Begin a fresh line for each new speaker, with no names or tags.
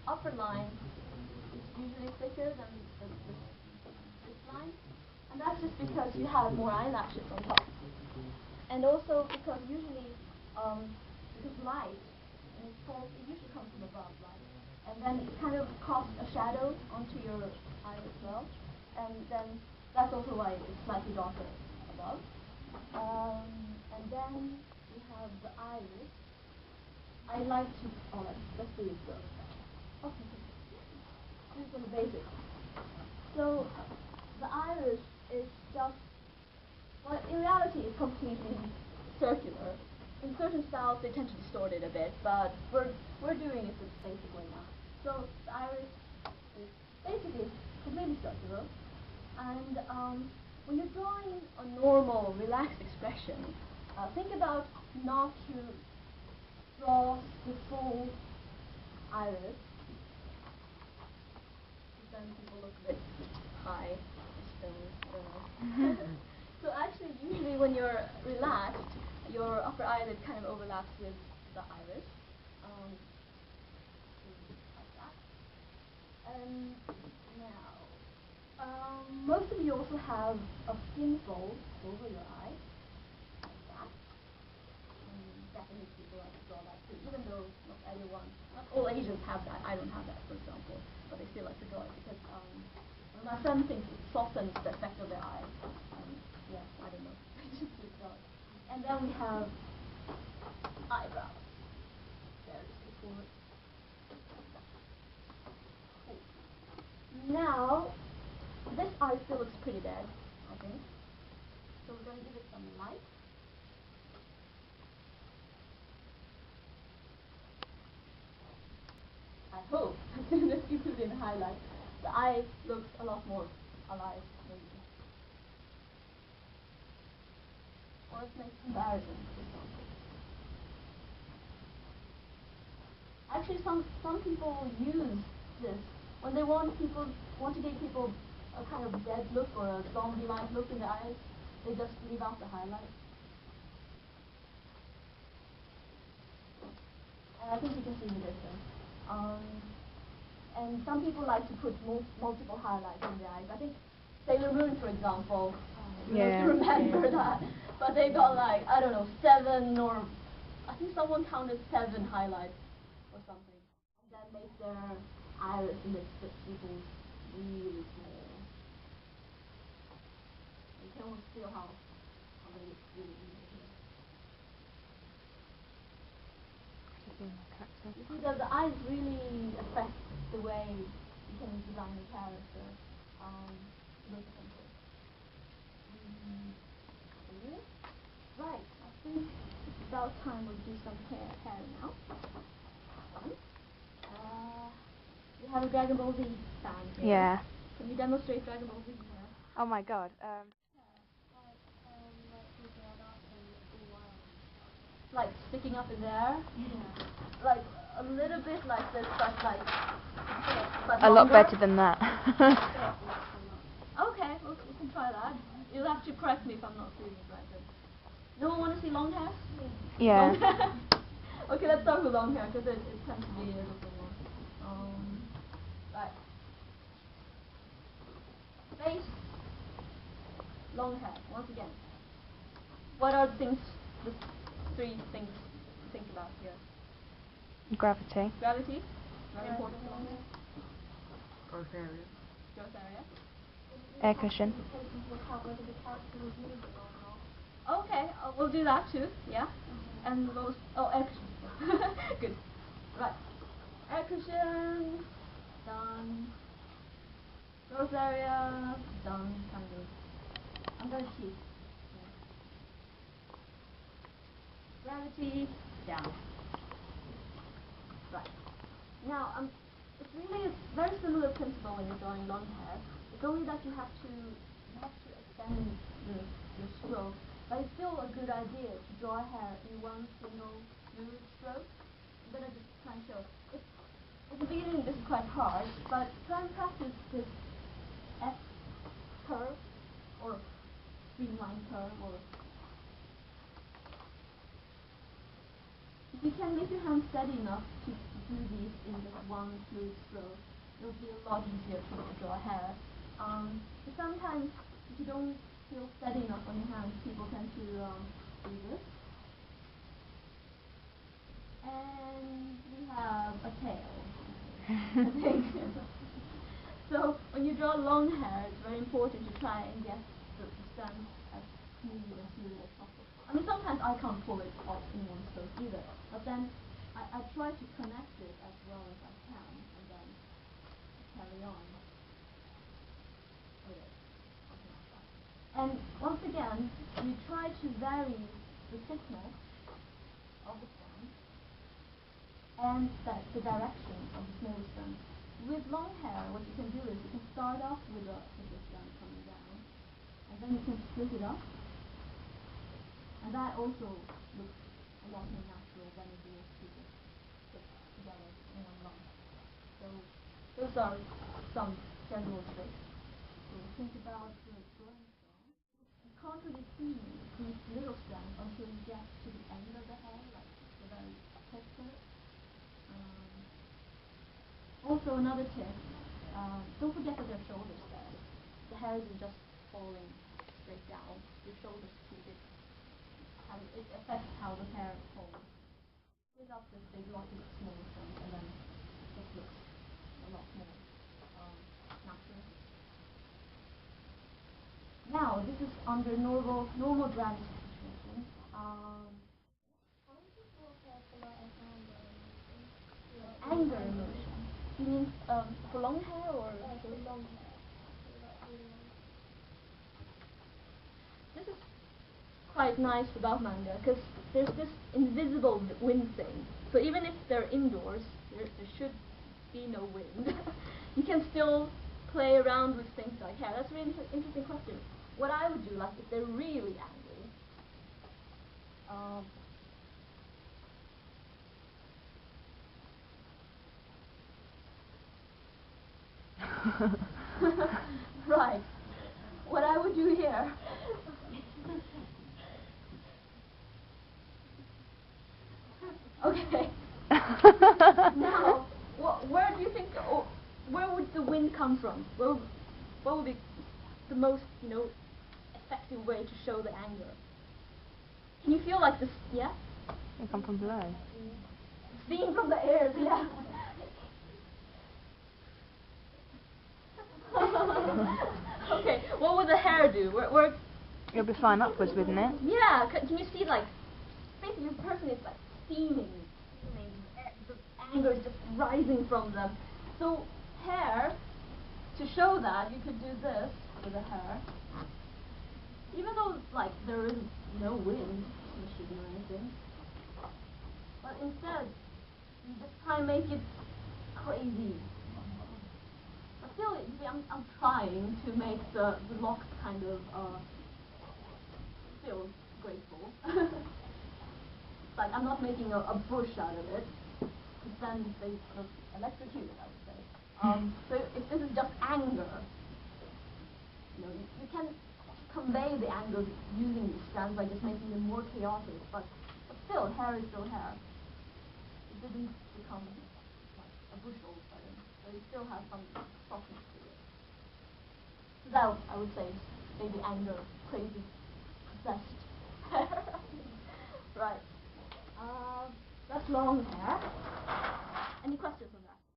upper line is usually thicker than this line, and that's just because you have more eyelashes on top. And also because usually, because light, and it usually comes from above, light, and then it kind of casts a shadow onto your eye as well, and then that's also why it's slightly darker above. And then we have the iris. I like to, let's do it first. Okay, this is the basics. So the iris is just, well, in reality, it's completely circular. In certain styles, they tend to distort it a bit, but we're doing it the basic way now. So the iris is basically completely circular, and when you're drawing a normal, relaxed expression, think about not to draw the full iris. Then people look a bit high, stones, I don't know. So actually, usually when you're relaxed, your upper eyelid kind of overlaps with the iris, like that. And now, most of you also have a skin fold over your eye, like that. Japanese people like to draw that too, even though not everyone, not all Asians have that. I don't have that, for example, but they still like to draw it because my son thinks it softens the effect of their eye. Yeah, I don't know. Just to draw it. And then we have eyebrows. Very straightforward. Now, this eye still looks pretty dead, I think. So we're going to give it some light. I hope, as soon as you put in highlight, the eye looks a lot more alive, maybe. Or it makes comparison. Actually, some people use this when they want to give people a kind of dead look or a zombie-like look in the eyes. They just leave out the highlight. And I think you can see the difference. And some people like to put multiple highlights in the eyes. I think Sailor Moon, for example, remember that. But they got like, I don't know, 7 or I think someone counted 7 highlights or something. That makes their iris and its pupils really small. You can almost feel how they look really here. You see that the eyes really affect the way you can design a character. Look simple. Right, I think it's about time we do some hair now. We have a Dragon Ball Z fan here.
Yeah.
Can you demonstrate Dragon Ball Z hair?
Oh my god.
Like sticking up in there? Yeah. Like a little bit like this, but like... But
a lot
longer?
better than that.
Okay, we can try that. You'll have to correct me if I'm not doing it right then. No one want to see long hair?
Yeah.
Long hair? Okay, let's start with long hair because it tends to be a little more. Right. Face. Long hair, once again. What are the 3 things to think about here?
Gravity.
Gravity, very important for long hair.
Growth area.
Growth area.
Air cushion.
Okay, we'll do that too, yeah. And those, air cushion. Good. Right. Air cushion, done. Growth area, done, kind of. I'm going to cheat. Gravity, down. Right. Now, it's really a very similar principle when you're drawing long hair. It's only that you have to extend your stroke, but it's still a good idea to draw hair in one single smooth stroke. I'm gonna just try and show. At the beginning, this is quite hard, but try and practice this S curve or streamline curve, or if you can make your hand steady enough to do these in just one fluid stroke, it'll be a lot easier to draw hair. But sometimes, if you don't feel steady enough on your hands, people tend to do this. And we have a tail, I think. So when you draw long hair, it's very important to try and get the strands as smooth as possible. I mean, sometimes I can't pull it off in one stroke either, but then I try to connect it as well as I can, and then carry on with it, something like that. And once again, you try to vary the thickness of the strand and the direction of the smaller strand. With long hair, what you can do is you can start off with the strand coming down, and then you can split it up, and that also looks a lot more natural than if you were to just stick together in one lump. So those are some general tricks to think about the drawing strand. You can't really see these little strands until you get to the end of the hair, like the very tip of it. Also, another tip, don't forget that there are shoulders there. The hair isn't just falling straight down. Your shoulders keep it, it affects how the hair falls. Split up this big lot of small strands, and then it just looks a lot more natural. Now, this is under normal gravity situation. Anger emotion. You mean for long hair or for long hair? This is quite nice about manga because there's this invisible wind thing. So even if they're indoors, there should be no wind. You can still play around with things like hair. That's a really interesting question. What I would do, like if they're really angry, right. What I would do here. Okay. Now, where do you think? Where would the wind come from? What would be the most, effective way to show the anger? Can you feel like this? Yeah.
They come from below.
Steam from the ears. Yeah. Okay, what would the hair do?
It'll be flying upwards, wouldn't it?
Yeah, can you see, like, basically the person is, like, steaming. The anger is just rising from them. So, hair, to show that, you could do this with the hair. Even though, like, there is no wind machine or anything. But instead, you just try and make it crazy. But still, I'm trying to make the locks kind of still graceful. Like I'm not making a bush out of it, because then they look electrocuted, I would say. So if this is just anger, you can convey the anger using these strands by just making them more chaotic, but still, hair is still hair. It didn't become like a bush all of a sudden, but it still has some softness to it. So that, I would say, is maybe anger, crazy, possessed hair. Right. That's long hair.